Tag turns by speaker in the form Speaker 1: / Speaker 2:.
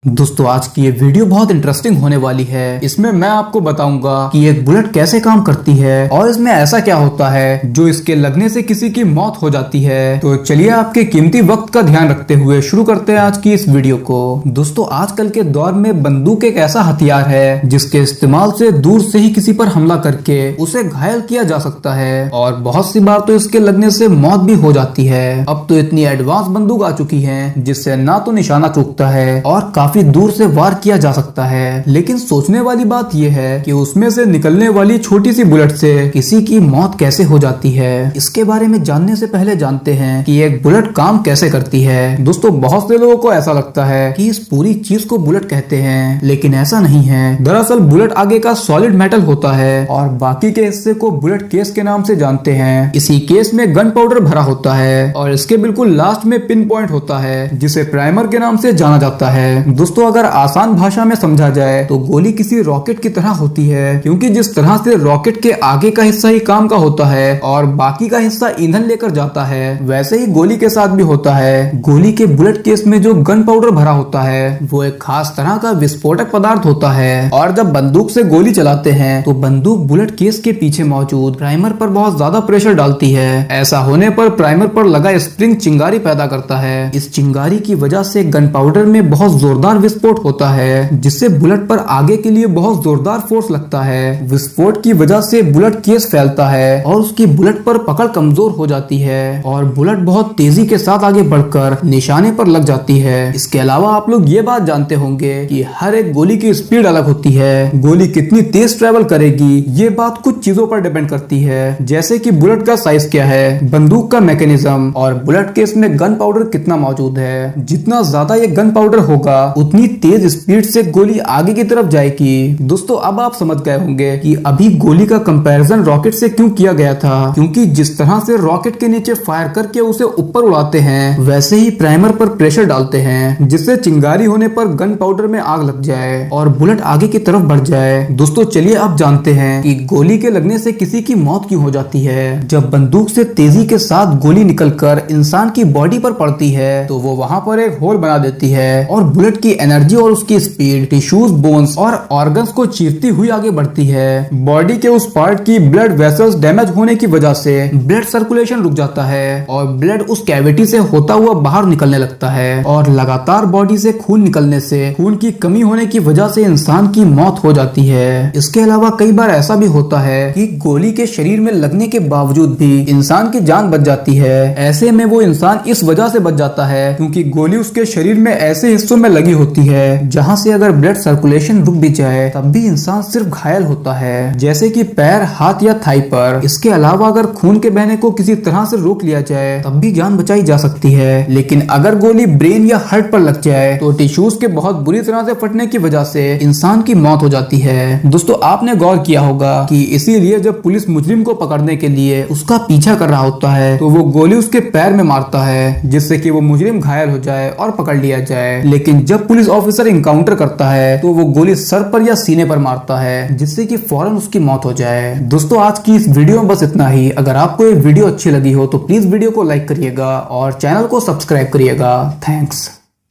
Speaker 1: दोस्तों आज की ये वीडियो बहुत इंटरेस्टिंग होने वाली है। इसमें मैं आपको बताऊंगा कि एक बुलेट कैसे काम करती है और इसमें ऐसा क्या होता है जो इसके लगने से किसी की मौत हो जाती है। तो चलिए आपके कीमती वक्त का ध्यान रखते हुए शुरू करते हैं आज की इस वीडियो को। दोस्तों आजकल के दौर में बंदूक एक ऐसा हथियार है जिसके इस्तेमाल से दूर से ही किसी पर हमला करके उसे घायल किया जा सकता है और बहुत सी बार तो इसके लगने से मौत भी हो जाती है। अब तो इतनी एडवांस बंदूक आ चुकी है जिससे ना तो निशाना चूकता है और काफी दूर से वार किया जा सकता है। लेकिन सोचने वाली बात यह है कि उसमें से निकलने वाली छोटी सी बुलेट से किसी की मौत कैसे हो जाती है। इसके बारे में जानने से पहले जानते हैं कि एक बुलेट काम कैसे करती है। दोस्तों बहुत से लोगों को ऐसा लगता है कि इस पूरी चीज को बुलेट कहते हैं, लेकिन ऐसा नहीं है। दरअसल बुलेट आगे का सॉलिड मेटल होता है और बाकी के हिस्से को बुलेट केस के नाम से जानते हैं। इसी केस में गन पाउडर भरा होता है और इसके बिल्कुल लास्ट में पिन पॉइंट होता है जिसे प्राइमर के नाम से जाना जाता है। दोस्तों अगर आसान भाषा में समझा जाए तो गोली किसी रॉकेट की तरह होती है, क्योंकि जिस तरह से रॉकेट के आगे का हिस्सा ही काम का होता है और बाकी का हिस्सा ईंधन लेकर जाता है, वैसे ही गोली के साथ भी होता है। गोली के बुलेट केस में जो गन पाउडर भरा होता है वो एक खास तरह का विस्फोटक पदार्थ होता है और जब बंदूक से गोली चलाते हैं तो बंदूक बुलेट केस के पीछे मौजूद प्राइमर पर बहुत ज्यादा प्रेशर डालती है। ऐसा होने पर प्राइमर पर लगा स्प्रिंग चिंगारी पैदा करता है। इस चिंगारी की वजह से गन पाउडर में बहुत जोरदार विस्फोट होता है जिससे बुलेट पर आगे के लिए बहुत जोरदार फोर्स लगता है। विस्फोट की वजह से बुलेट केस फैलता है और उसकी बुलेट पर पकड़ कमजोर हो जाती है और बुलेट बहुत तेजी के साथ आगे बढ़कर निशाने पर लग जाती है। इसके अलावा आप लोग ये बात जानते होंगे कि हर एक गोली की स्पीड अलग होती है। गोली कितनी तेज ट्रेवल करेगी ये बात कुछ चीजों पर डिपेंड करती है, जैसे कि बुलेट का साइज क्या है, बंदूक का मैकेनिज्म और बुलेट केस में गन पाउडर कितना मौजूद है। जितना ज्यादा ये गन पाउडर होगा उतनी तेज स्पीड से गोली आगे की तरफ जाएगी। दोस्तों अब आप समझ गए होंगे कि अभी गोली का कंपैरिजन रॉकेट से क्यों किया गया था, क्योंकि जिस तरह से रॉकेट के नीचे फायर करके उसे ऊपर उड़ाते हैं वैसे ही प्राइमर पर प्रेशर डालते हैं जिससे चिंगारी होने पर गन पाउडर में आग लग जाए और बुलेट आगे की तरफ बढ़ जाए। दोस्तों चलिए अब जानते हैं कि गोली के लगने से किसी की मौत क्यों हो जाती है। जब बंदूक से तेजी के साथ गोली निकलकर इंसान की बॉडी पर पड़ती है तो वो वहां पर एक होल बना देती है और बुलेट की एनर्जी और उसकी स्पीड टिश्यूज, बोन्स और ऑर्गन्स को चीरती हुई आगे बढ़ती है। बॉडी के उस पार्ट की ब्लड वेसल्स डैमेज होने की वजह से ब्लड सर्कुलेशन रुक जाता है और ब्लड उस कैविटी से होता हुआ बाहर निकलने लगता है और लगातार बॉडी से खून निकलने से खून की कमी होने की वजह से इंसान की मौत हो जाती है। इसके अलावा कई बार ऐसा भी होता है कि गोली के शरीर में लगने के बावजूद भी इंसान की जान बच जाती है। ऐसे में वो इंसान इस वजह से बच जाता है क्योंकि गोली उसके शरीर में ऐसे हिस्सों में लगी होती है जहां से अगर ब्लड सर्कुलेशन रुक भी जाए तब भी इंसान सिर्फ घायल होता है, जैसे कि पैर, हाथ या थाई पर। इसके अलावा अगर खून के बहने को किसी तरह से रोक लिया जाए तब भी जान बचाई जा सकती है। लेकिन अगर गोली ब्रेन या हार्ट पर लग जाए तो टिश्यूज के बहुत बुरी तरह से फटने की वजह से इंसान की मौत हो जाती है। दोस्तों आपने गौर किया होगा कि इसीलिए जब पुलिस मुजरिम को पकड़ने के लिए उसका पीछा कर रहा होता है तो वो गोली उसके पैर में मारता है जिससे कि वो मुजरिम घायल हो जाए और पकड़ लिया जाए। लेकिन जब पुलिस ऑफिसर इनकाउंटर करता है तो वो गोली सर पर या सीने पर मारता है जिससे कि फौरन उसकी मौत हो जाए। दोस्तों आज की इस वीडियो में बस इतना ही। अगर आपको ये वीडियो अच्छी लगी हो तो प्लीज वीडियो को लाइक करिएगा और चैनल को सब्सक्राइब करिएगा। थैंक्स।